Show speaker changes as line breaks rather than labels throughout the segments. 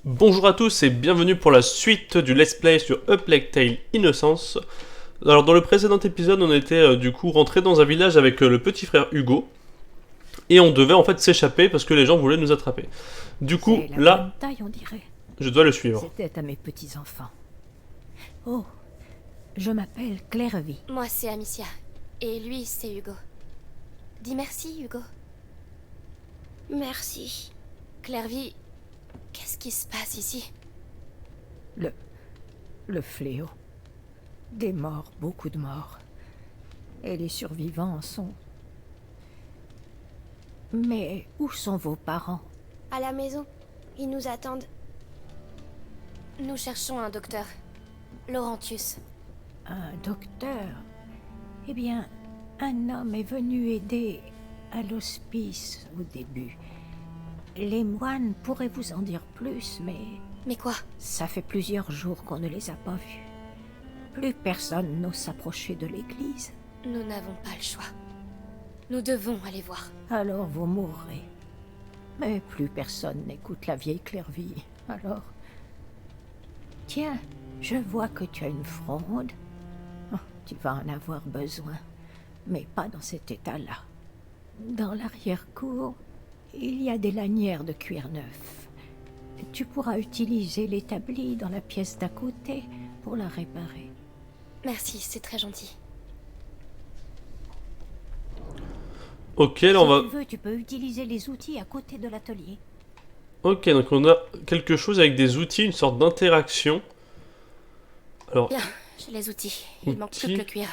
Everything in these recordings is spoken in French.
Bonjour à tous et bienvenue pour la suite du Let's Play sur A Plague Tale Innocence. Alors dans le précédent épisode on était du coup rentré dans un village avec le petit frère Hugo. Et on devait en fait s'échapper parce que les gens voulaient nous attraper. Du coup
C'est la
là,
bonne taille, on dirait.
je dois le suivre.
C'était à mes petits-enfants. Oh, je m'appelle Clairvy.
Moi, c'est Amicia. Et lui, c'est Hugo. Dis merci, Hugo. Merci. Clairvy, qu'est-ce qui se passe ici?
Le fléau. Des morts, beaucoup de morts. Et les survivants sont... Mais où sont vos parents?
À la maison. Ils nous attendent. Nous cherchons un docteur. Laurentius.
Un docteur? Eh bien, un homme est venu aider à l'hospice au début. Les moines pourraient vous en dire plus, mais
Mais quoi?
ça fait plusieurs jours qu'on ne les a pas vus. Plus personne n'ose s'approcher de l'église.
Nous n'avons pas le choix. Nous devons aller voir.
Alors vous mourrez. Mais plus personne n'écoute la vieille Clairvy. Alors... Tiens, je vois que tu as une fronde. Oh, tu vas en avoir besoin. Mais pas dans cet état-là. Dans l'arrière-cour, il y a des lanières de cuir neuf. Tu pourras utiliser l'établi dans la pièce d'à côté pour la réparer.
Merci, c'est très gentil.
Ok, là on
Si
va...
tu veux, tu peux utiliser les outils à côté de l'atelier.
Ok, donc on a quelque chose avec des outils, une sorte d'interaction. Alors,
Bien, j'ai les outils. Il manque plus que le cuir.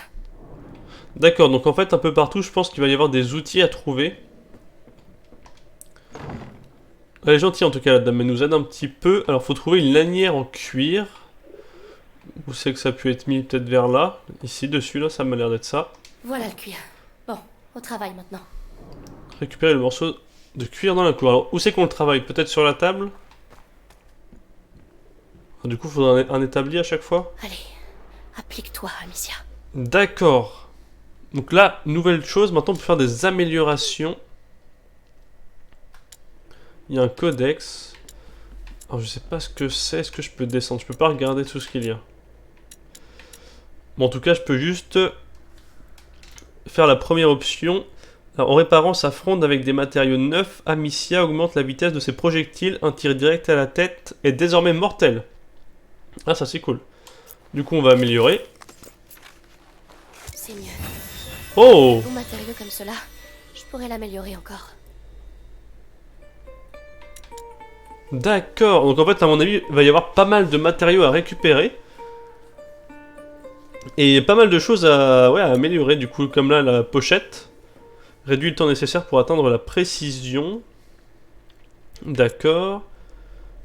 d'accord, donc en fait un peu partout je pense qu'il va y avoir des outils à trouver. Elle est gentille en tout cas la dame, elle nous aide un petit peu. Alors faut trouver une lanière en cuir. Où c'est que ça a pu être mis? Peut-être vers là. Ici, dessus, là, ça m'a l'air d'être ça.
Voilà le cuir. Bon, au travail maintenant.
Récupérer le morceau de cuir dans la cour. Alors où c'est qu'on le travaille? Peut-être sur la table? Ah, du coup il faudra un établi à chaque fois.
Allez, applique-toi, Amicia.
D'accord. Donc là, nouvelle chose, maintenant on peut faire des améliorations. Il y a un codex. Alors je sais pas ce que c'est, est-ce que je peux descendre? Je peux pas regarder tout ce qu'il y a. Bon en tout cas je peux juste faire la première option. Alors, en réparant sa fronde avec des matériaux neufs, Amicia augmente la vitesse de ses projectiles, un tir direct à la tête est désormais mortel. Ah ça c'est cool. Du coup on va améliorer.
C'est mieux.
Oh!
Bon matériau comme cela, je pourrais l'améliorer encore.
D'accord, donc en fait à mon avis il va y avoir pas mal de matériaux à récupérer. Et pas mal de choses à, ouais, à améliorer du coup, comme là la pochette. Réduit le temps nécessaire pour atteindre la précision. D'accord.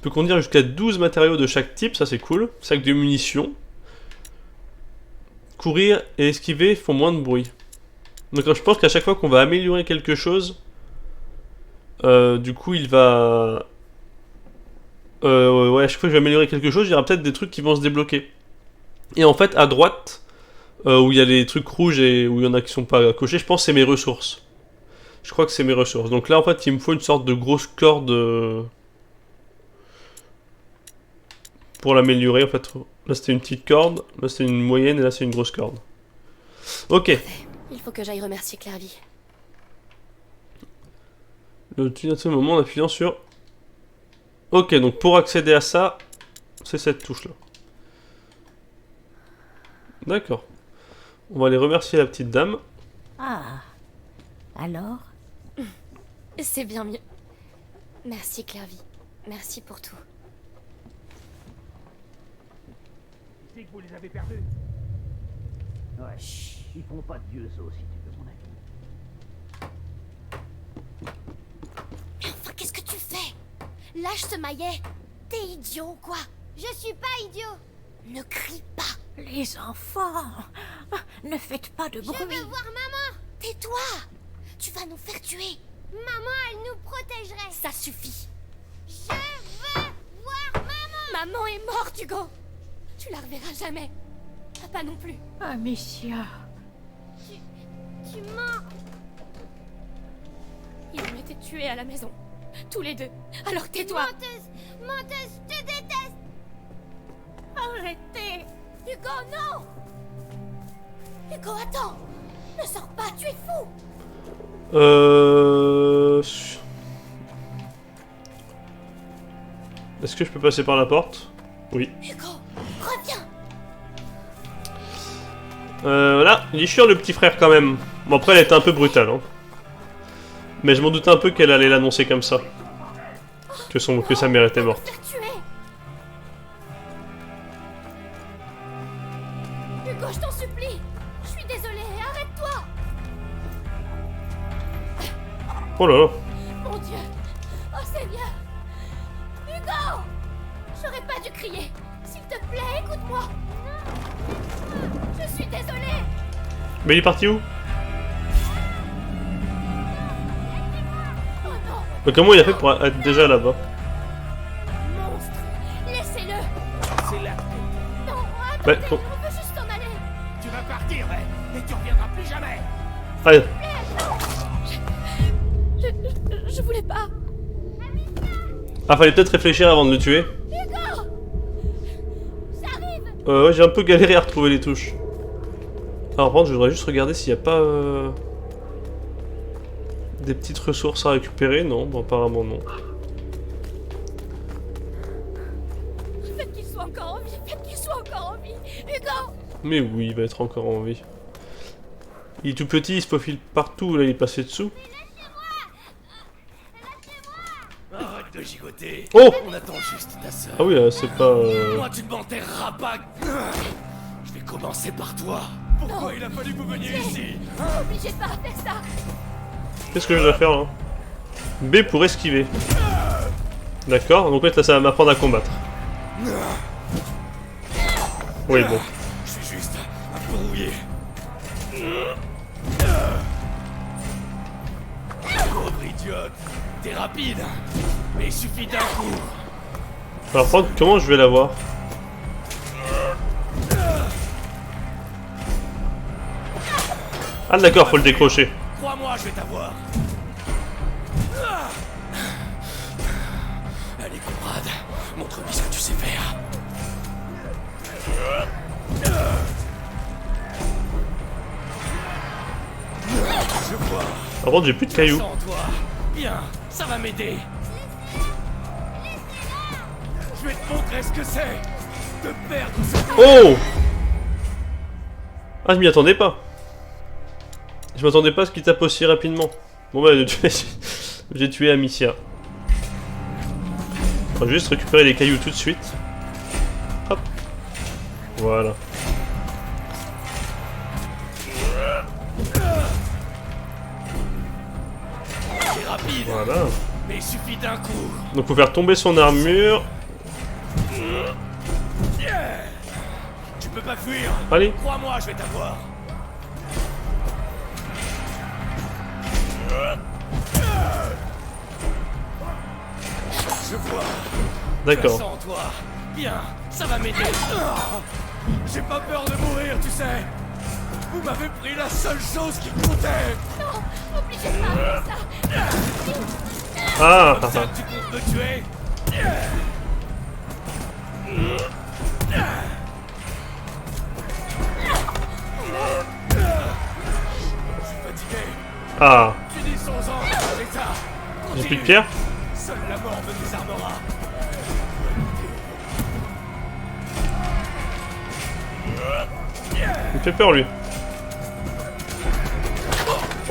Peut contenir jusqu'à 12 matériaux de chaque type, ça c'est cool. Sac de munitions. Courir et esquiver font moins de bruit. Donc je pense qu'à chaque fois qu'on va améliorer quelque chose, du coup il va... ouais, à chaque fois que je vais améliorer quelque chose, il y aura peut-être des trucs qui vont se débloquer. Et en fait, à droite, où il y a les trucs rouges et où il y en a qui sont pas cochés, je pense que c'est mes ressources. Je crois que c'est mes ressources. Donc là, en fait, il me faut une sorte de grosse corde pour l'améliorer. En fait, là, c'était une petite corde, là, c'était une moyenne et là, c'est une grosse corde. Ok.
Il faut que j'aille remercier Clairvy.
Le tunnel à ce moment en appuyant sur... Ok, donc pour accéder à ça, c'est cette touche-là. D'accord. On va aller remercier la petite dame.
Ah, alors?
C'est bien mieux. Merci Clairvy. Merci pour tout.
C'est que vous les avez perdus. Ouais, ils font pas de vieux os si tu veux mon avis.
Mais enfin, qu'est-ce que tu fais? Lâche ce maillet. T'es idiot ou quoi? Je suis pas idiot. Ne crie pas.
Les enfants, ne faites pas de bruit.
Je veux voir maman. Tais-toi. Tu vas nous faire tuer. Maman, elle nous protégerait. Ça suffit. Je veux voir maman. Maman est morte, Hugo. Tu la reverras jamais. Papa non plus.
Amicia,
Tu mens. Ils ont été tués à la maison. Tous les deux. Alors tais-toi. Menteuse. Menteuse, je te déteste. Arrêtez. Hugo, non. Hugo, attends. Ne sors pas, tu es fou.
Est-ce que je peux passer par la porte? Oui.
Hugo, reviens.
Voilà, il est chiant le petit frère quand même. Bon après elle était un peu brutale, hein. Mais je m'en doutais un peu qu'elle allait l'annoncer comme ça. Que sa mère était morte.
Faire tuer. Hugo, je t'en supplie. Je suis désolée, arrête-toi.
Oh là là.
Mon Dieu. Oh Seigneur. Hugo. J'aurais pas dû crier. S'il te plaît, écoute-moi. Je suis désolée.
Mais il est parti où?
Oh non.
Mais comment il a fait pour être déjà là-bas?
Monstre. Laissez-le.
C'est là.
Non,
Bah,
attendez,
bon.
on veut juste s'en aller.
Tu vas partir, ouais, et tu reviendras plus jamais.
Allez.
Je voulais pas.
Ah, fallait peut-être réfléchir avant de le tuer.
Hugo. J'arrive.
Ouais, j'ai un peu galéré à retrouver les touches. Alors, par contre, je voudrais juste regarder s'il n'y a pas des petites ressources à récupérer. Non, bon, apparemment non.
Faites qu'il soit encore en vie. Faites qu'il soit encore en vie. Hugo.
Mais oui, il va être encore en vie. Il est tout petit, il se faufile partout, là il est passé dessous.
Arrête de gigoter.
Oh!
On attend juste ta sœur.
Ah oui, c'est pas...
Moi, tu ne m'enterreras pas. Je vais commencer par toi. Pourquoi il a fallu que vous veniez ici?
Obligé de pas faire ça.
Qu'est-ce que je dois faire là? B pour esquiver. D'accord, donc là ça va m'apprendre à combattre. Oui, bon.
Je suis juste un peu rouillé. Pauvre idiote. T'es rapide. Mais il suffit d'un coup.
Alors, par contre, comment je vais l'avoir? Ah d'accord, faut le décrocher.
Crois-moi, je vais t'avoir. Allez, Conrad, montre-lui ce que tu sais faire. Je vois.
Par contre, j'ai plus de cailloux.
Sans toi. Bien, ça va m'aider. Je vais te montrer ce que c'est de perdre ce...
Oh! Ah, je m'y attendais pas. Je m'attendais pas à ce qu'il tape aussi rapidement. Bon bah, j'ai tué Amicia. On va juste récupérer les cailloux tout de suite. Hop. Voilà.
C'est rapide,
Voilà.
mais il suffit d'un coup.
Donc faut faire tomber son armure.
Tu peux pas fuir.
Allez.
Crois-moi, je vais t'avoir. Je vois.
D'accord.
Je sens toi. Bien, ça va m'aider. J'ai pas peur de mourir, tu sais. Vous m'avez pris la seule chose qui comptait.
Non, obligé de pas faire ça.
Ah,
Comme ça, tu comptes me tuer. Je suis fatigué.
ah.
Finissons-en. C'est ça.
J'ai plus de
Continue.
pierre.
Seule la mort me désarmera.
Il me fait peur lui.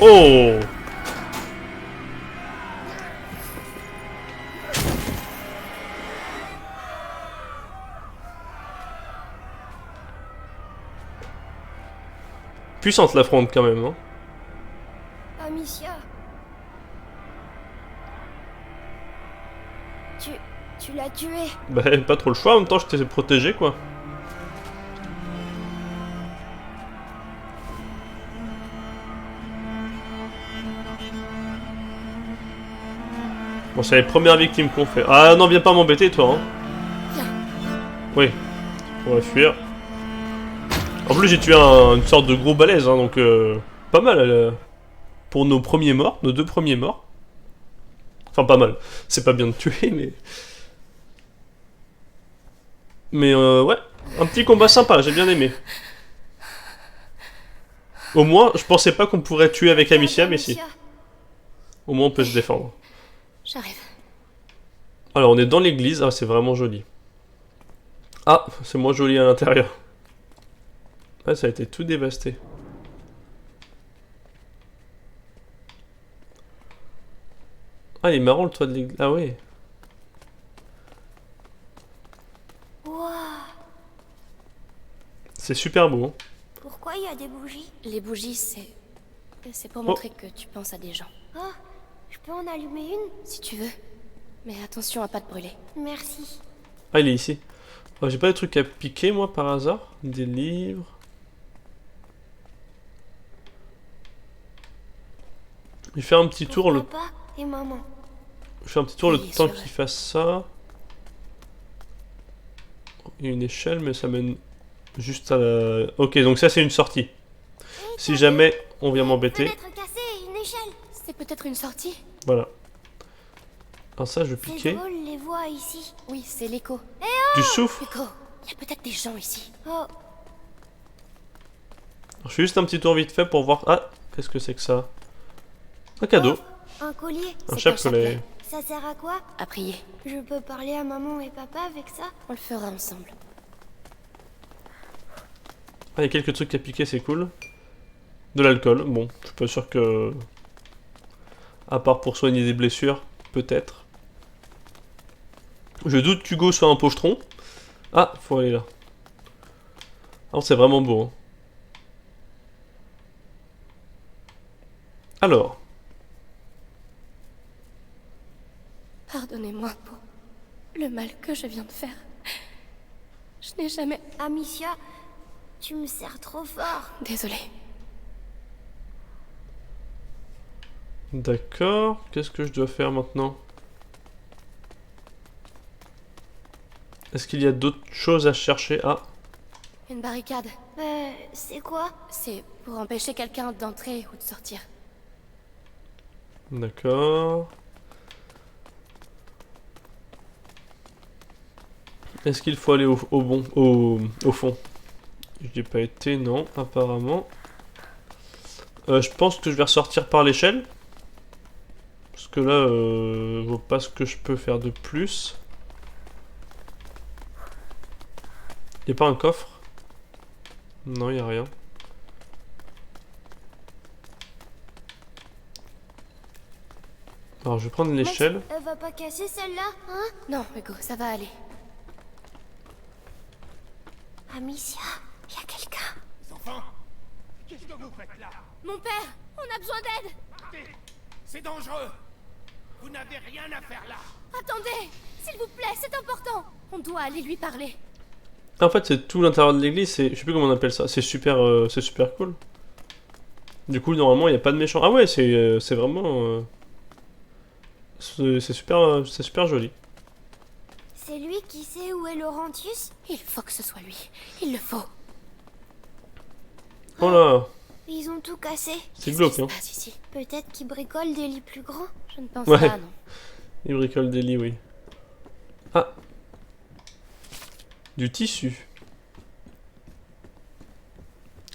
Oh! Puissante la fronde quand même, hein.
Amicia. Tu l'as tué.
Bah, pas trop le choix, en même temps je t'ai protégé quoi. Bon, c'est les premières victimes qu'on fait. Ah non, viens pas m'embêter toi, hein. Oui, on va fuir. En plus, j'ai tué une sorte de gros balèze, hein, donc pas mal pour nos premiers morts, nos deux premiers morts. Enfin, pas mal. C'est pas bien de tuer, mais. Mais ouais, un petit combat sympa, j'ai bien aimé. Au moins, je pensais pas qu'on pourrait tuer avec Amicia, mais si. Au moins, on peut se défendre.
J'arrive.
Alors, on est dans l'église. Ah, c'est vraiment joli. Ah, c'est moins joli à l'intérieur. Ah, ça a été tout dévasté. Ah, il est marrant le toit de l'église. Ah oui.
Waouh.
C'est super beau. Hein.
Pourquoi il y a des bougies? Les bougies, c'est pour
Oh.
montrer que tu penses à des gens. Oh, je peux en allumer une? Si tu veux. Mais attention à pas te brûler. Merci.
Ah, il est ici. Oh, j'ai pas de trucs à piquer, moi, par hasard. Des livres. Je vais faire un petit tour.
Papa et maman.
Je fais un petit tour le
Oui,
temps
sûr.
qu'il fasse ça. Il y a une échelle, mais ça mène juste à la... Ok, donc ça, c'est une sortie. Si jamais on vient m'embêter,
Fenêtre cassée, une échelle. C'est peut-être une sortie.
voilà. Alors ça, je vais
C'est
piquer.
drôle les voix ici. Oui, c'est l'écho.
Du soufre.
Écho, il y a peut-être des gens ici. Oh,
Alors, je fais juste un petit tour vite fait pour voir... Ah, qu'est-ce que c'est que ça? Un cadeau.
un collier.
Un
C'est
chapelet.
Ça sert à quoi? À prier. Je peux parler à maman et papa avec ça? On le fera ensemble.
Ah, il y a quelques trucs à piquer, c'est cool. De l'alcool. Bon, je suis pas sûr que... À part pour soigner des blessures, peut-être. Je doute qu'Hugo soit un pochetron. Ah, faut aller là. Alors, c'est vraiment beau. Hein. Alors,
Pardonnez-moi pour le mal que je viens de faire. Je n'ai jamais... Amicia, tu me sers trop fort. Désolée.
d'accord. Qu'est-ce que je dois faire maintenant? Est-ce qu'il y a d'autres choses à chercher? Ah,
Une barricade. C'est quoi? C'est pour empêcher quelqu'un d'entrer ou de sortir.
d'accord. Est-ce qu'il faut aller au fond? J'y ai pas été, non, apparemment. Je pense que je vais ressortir par l'échelle. Parce que là, je vois pas ce que je peux faire de plus. Y a pas un coffre? Non, y a rien. Alors, je vais prendre l'échelle.
Elle va pas casser celle-là, hein? Non, Hugo, ça va aller. Amicia, y a quelqu'un.
Les enfants, qu'est-ce que vous faites là?
Mon père, on a besoin d'aide.
Partez. C'est dangereux. Vous n'avez rien à faire là.
Attendez, s'il vous plaît, c'est important. On doit aller lui parler.
En fait, c'est tout l'intérieur de l'église. Je sais plus comment on appelle ça. C'est super cool. Du coup, normalement, il n'y a pas de méchants. Ah ouais, c'est vraiment... c'est super joli.
C'est lui qui sait où est Laurentius? Il faut que ce soit lui. Il le faut.
Oh là,
Ils ont tout cassé.
c'est glauque, hein.
Ici. Peut-être qu'ils bricolent des lits plus grands. Je ne pense
Ouais.
pas, non.
Il bricole des lits, oui. Ah. Du tissu.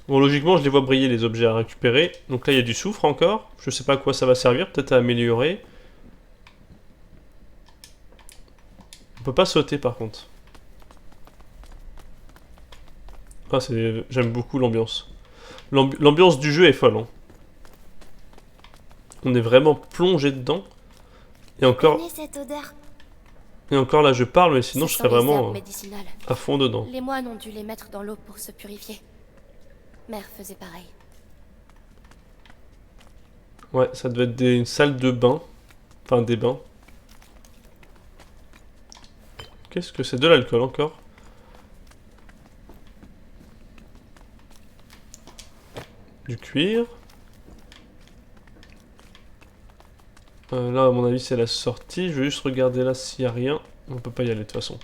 Bon, logiquement, je les vois briller, les objets à récupérer. Donc là, il y a du soufre encore. Je sais pas à quoi ça va servir. Peut-être à améliorer. On peut pas sauter, par contre. Ah, j'aime beaucoup l'ambiance. L'ambiance du jeu est folle, hein. On est vraiment plongé dedans. Et encore,
Tenez cette odeur.
là, je parle, mais sinon,
Ce
je
sont
serais
les
vraiment
herbes médicinales.
à fond dedans.
Les moines ont dû les mettre dans l'eau pour se purifier. Mère faisait pareil.
Ouais, ça devait être une salle de bain. Enfin, des bains. Qu'est-ce que c'est? De l'alcool encore. Du cuir. Là, à mon avis, c'est la sortie. Je vais juste regarder là s'il n'y a rien. On peut pas y aller de toute façon.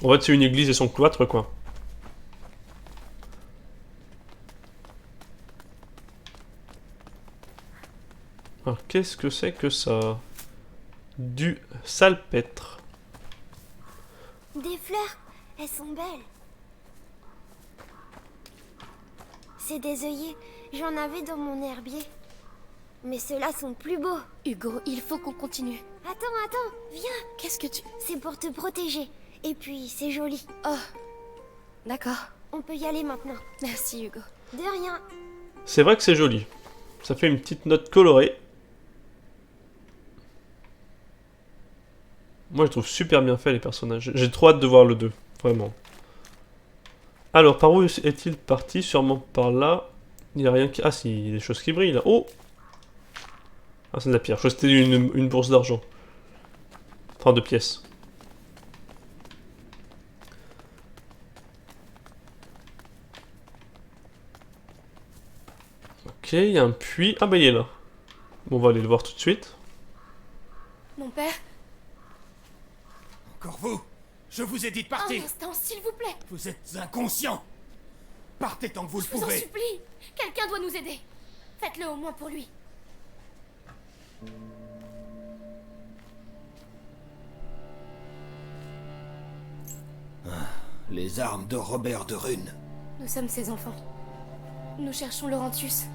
En fait, c'est une église et son cloître, quoi. Alors, qu'est-ce que c'est que ça? Du salpêtre.
Des fleurs, elles sont belles. C'est des œillets, j'en avais dans mon herbier. Mais ceux-là sont plus beaux.
Hugo, il faut qu'on continue.
Attends, viens.
Qu'est-ce que tu...
C'est pour te protéger. Et puis, c'est joli.
Oh, d'accord.
On peut y aller maintenant.
Merci Hugo.
De rien.
C'est vrai que c'est joli. Ça fait une petite note colorée. Moi, je trouve super bien fait les personnages. J'ai trop hâte de voir le 2, vraiment. Alors, par où est-il parti? Sûrement par là. Il n'y a rien qui... Ah si, il y a des choses qui brillent là. Oh! Ah, c'est de la pierre. Je crois que c'était une bourse d'argent. Enfin, de pièces. Ok, il y a un puits. Ah bah il est là. Bon, on va aller le voir tout de suite.
Mon père?
Encore vous? Je vous ai dit de
Un
partir.
instant, s'il vous plaît.
Vous êtes inconscient. Partez tant que vous le
Je vous en
pouvez.
supplie. Quelqu'un doit nous aider. Faites-le au moins pour lui.
Les armes de Robert de Rune.
Nous sommes ses enfants. Nous cherchons Laurentius,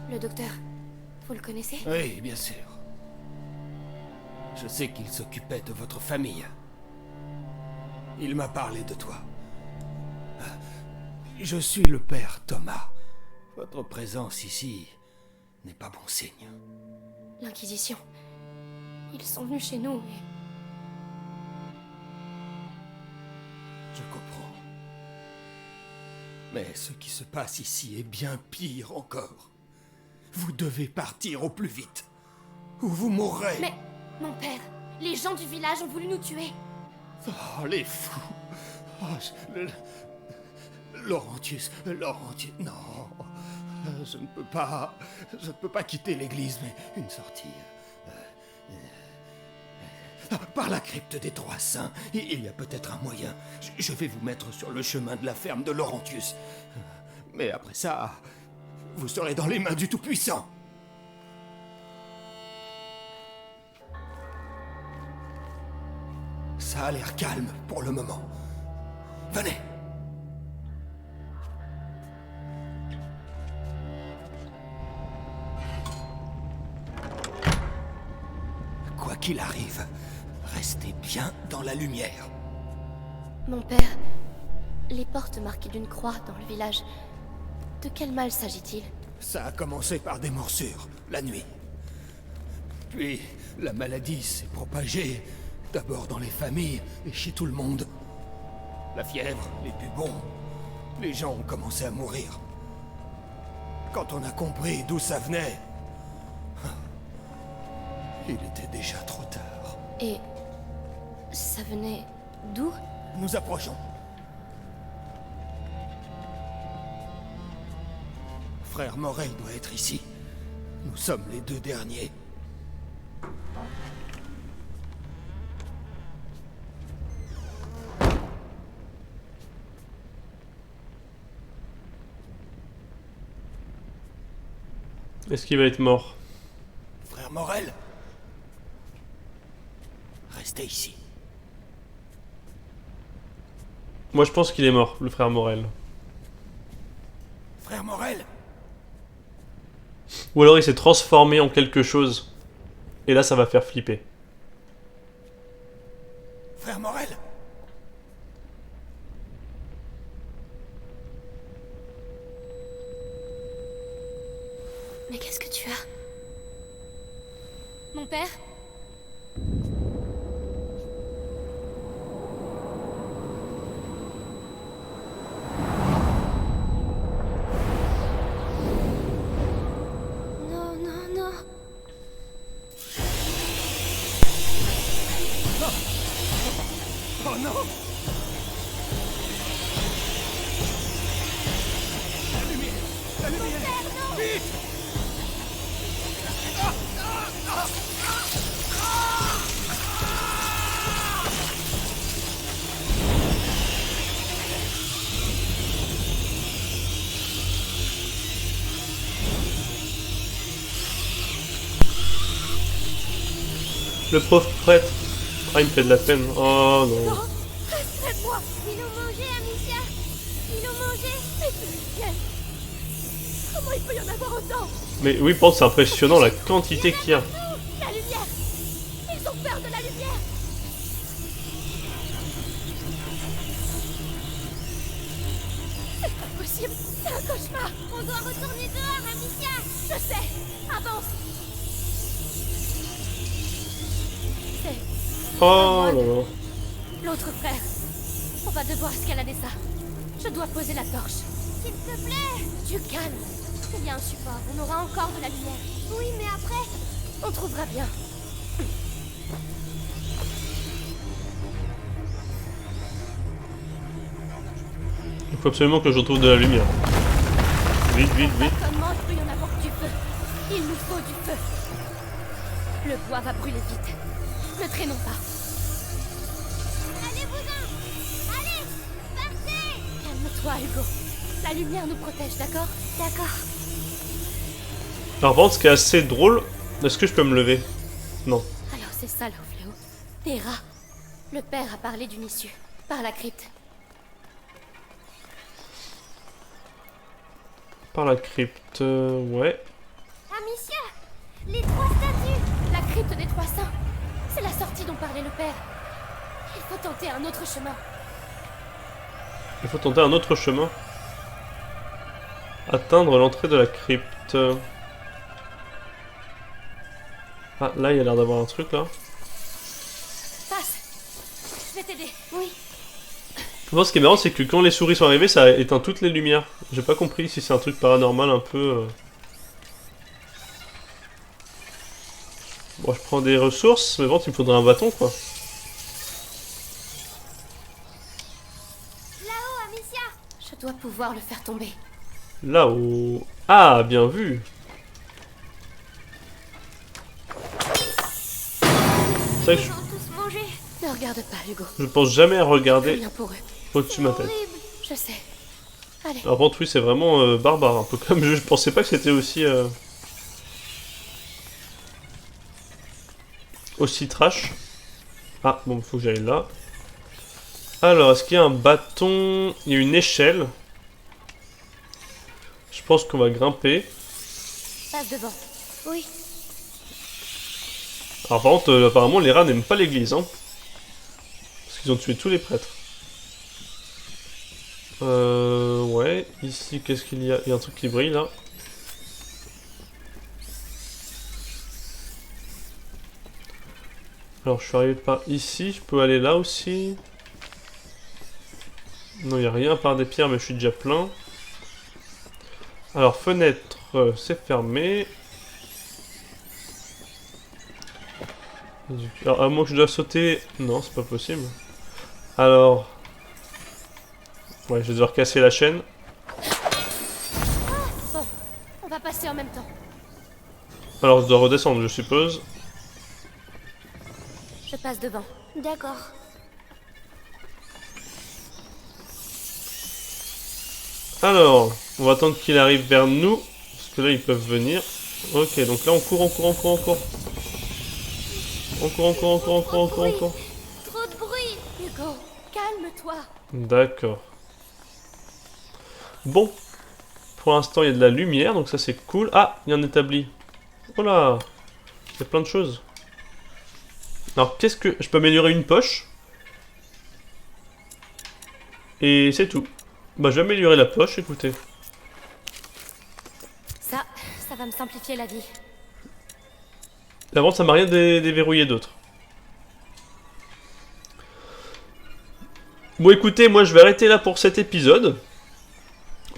le docteur. Vous le connaissez?
Oui, bien sûr. Je sais qu'il s'occupait de votre famille. Il m'a parlé de toi. Je suis le père Thomas. Votre présence ici n'est pas bon signe.
L'Inquisition. Ils sont venus chez nous et...
Je comprends. Mais ce qui se passe ici est bien pire encore. Vous devez partir au plus vite. Ou vous mourrez.
Mais, mon père, les gens du village ont voulu nous tuer.
Oh, les fous. Oh, Laurentius, non. Je ne peux pas quitter l'église, mais une sortie. Par la crypte des Trois Saints, il y a peut-être un moyen. Je vais vous mettre sur le chemin de la ferme de Laurentius. Mais après ça, vous serez dans les mains du Tout-Puissant. Ça a l'air calme pour le moment. Venez. Quoi qu'il arrive, restez bien dans la lumière.
Mon père, les portes marquées d'une croix dans le village. De quel mal s'agit-il?
Ça a commencé par des morsures, la nuit. Puis, la maladie s'est propagée, d'abord dans les familles et chez tout le monde. La fièvre, les bubons, les gens ont commencé à mourir. Quand on a compris d'où ça venait, il était déjà trop tard.
Et... ça venait d'où?
Nous approchons. Frère Morel doit être ici. Nous sommes les deux derniers.
Est-ce qu'il va être mort?
Frère Morel, restez ici.
Moi je pense qu'il est mort, le frère Morel.
Frère Morel,
Ou alors il s'est transformé en quelque chose. Et là ça va faire flipper.
frère Morel.
Mais qu'est-ce que tu as? Mon père?
Non, non, non.
Oh non! La lumière! La lumière! Vite!
Le pauvre prêtre. Ah, il me fait de la peine. Oh non.
Non, reste près de moi. Ils l'ont mangé, Amicia. Ils l'ont mangé. Mais c'est le ciel. Comment il peut y en avoir autant?
Mais oui, pense, c'est impressionnant la quantité qu'il y a.
La lumière. Ils ont peur de la lumière. C'est pas possible. C'est un cauchemar. On doit retourner dehors, Amicia. Je sais. Avance. C'est
Oh là là.
l'autre frère. On va devoir escalader ça. Je dois poser la torche. S'il te plaît. Du calme. Il y a un support. On aura encore de la lumière. Oui, mais après, on trouvera bien.
Il faut absolument que je retrouve de la lumière. Vite, vite, vite.
Comment il peut y en avoir du feu? Il nous faut du feu. Le bois va brûler vite. Ne traînons pas. Allez-vous-en! Allez! Partez! Calme-toi, Hugo. La lumière nous protège, d'accord? D'accord.
Alors, par contre, ce qui est assez drôle, est-ce que je peux me lever? Non.
Alors c'est ça, Léo. Des rats. Le père a parlé d'une issue. Par la crypte.
Par la crypte, ouais.
Amicia! Les 3 statues! La crypte des 3 saints. C'est la sortie dont parlait le père. Il faut tenter un autre chemin.
Il faut tenter un autre chemin. Atteindre l'entrée de la crypte. Ah, là, il y a l'air d'avoir un truc, là.
Passe! Je vais t'aider. Oui.
Moi, ce qui est marrant, c'est que quand les souris sont arrivées, ça a éteint toutes les lumières. J'ai pas compris si c'est un truc paranormal un peu... Bon, je prends des ressources, mais bon, il me faudrait un bâton, quoi.
Là-haut, Amicia! Je dois pouvoir le faire tomber.
Là-haut... Ah, bien vu. C'est vrai que
Ils vont tous manger. Ne regarde pas, Hugo.
je pense jamais à regarder
Rien pour eux.
au-dessus de ma tête.
Je sais. Allez.
Alors, bon, oui, c'est vraiment barbare, un peu comme je pensais pas que c'était aussi... aussi trash. Ah, bon, faut que j'aille là. Alors, est-ce qu'il y a un bâton? Il y a une échelle. Je pense qu'on va grimper.
Passe devant. Oui.
Alors, par contre, apparemment, les rats n'aiment pas l'église, hein. Parce qu'ils ont tué tous les prêtres. Ouais. Ici, qu'est-ce qu'il y a? Il y a un truc qui brille, là. Alors, je suis arrivé par ici. Je peux aller là aussi. Non, il n'y a rien par des pierres, mais je suis déjà plein. Alors, fenêtre, c'est fermé. Alors, à moins que je dois sauter... Non, c'est pas possible. Alors... Ouais, je vais devoir casser la chaîne.
Bon, on va passer en même temps.
Alors, je dois redescendre, je suppose.
Je passe devant. D'accord.
Alors, on va attendre qu'il arrive vers nous. Parce que là, ils peuvent venir. Ok, donc là, on court, on court, on court, on court. On court, on court, on court, on court, on court, on court.
Trop de bruit. Hugo, calme-toi.
D'accord. Bon. Pour l'instant, il y a de la lumière, donc ça, c'est cool. Ah, il y a un établi. Oh là. Il y a plein de choses. Alors, qu'est-ce que... Je peux améliorer une poche. Et c'est tout. Bah, je vais améliorer la poche, écoutez.
Ça va me simplifier la vie.
Avant, ça m'a rien déverrouillé d'autre. Bon, écoutez, moi, je vais arrêter là pour cet épisode.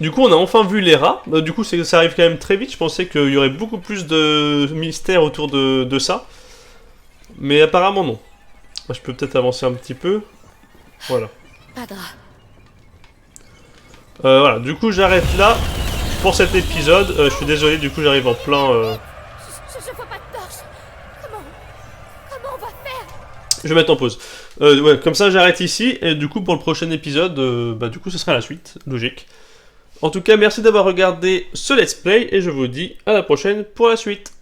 Du coup, on a enfin vu les rats. Du coup, ça arrive quand même très vite. Je pensais qu'il y aurait beaucoup plus de mystère autour de ça. Mais apparemment, non. Je peux peut-être avancer un petit peu. Voilà.
Pas de rat.
Voilà, du coup, j'arrête là pour cet épisode. Je suis désolé, du coup, j'arrive en plein...
Je vois pas de torche. Comment on va faire?
Je vais mettre en pause. Ouais, comme ça, j'arrête ici. Et du coup, pour le prochain épisode, du coup, ce sera la suite. Logique. En tout cas, merci d'avoir regardé ce let's play. Et je vous dis à la prochaine pour la suite.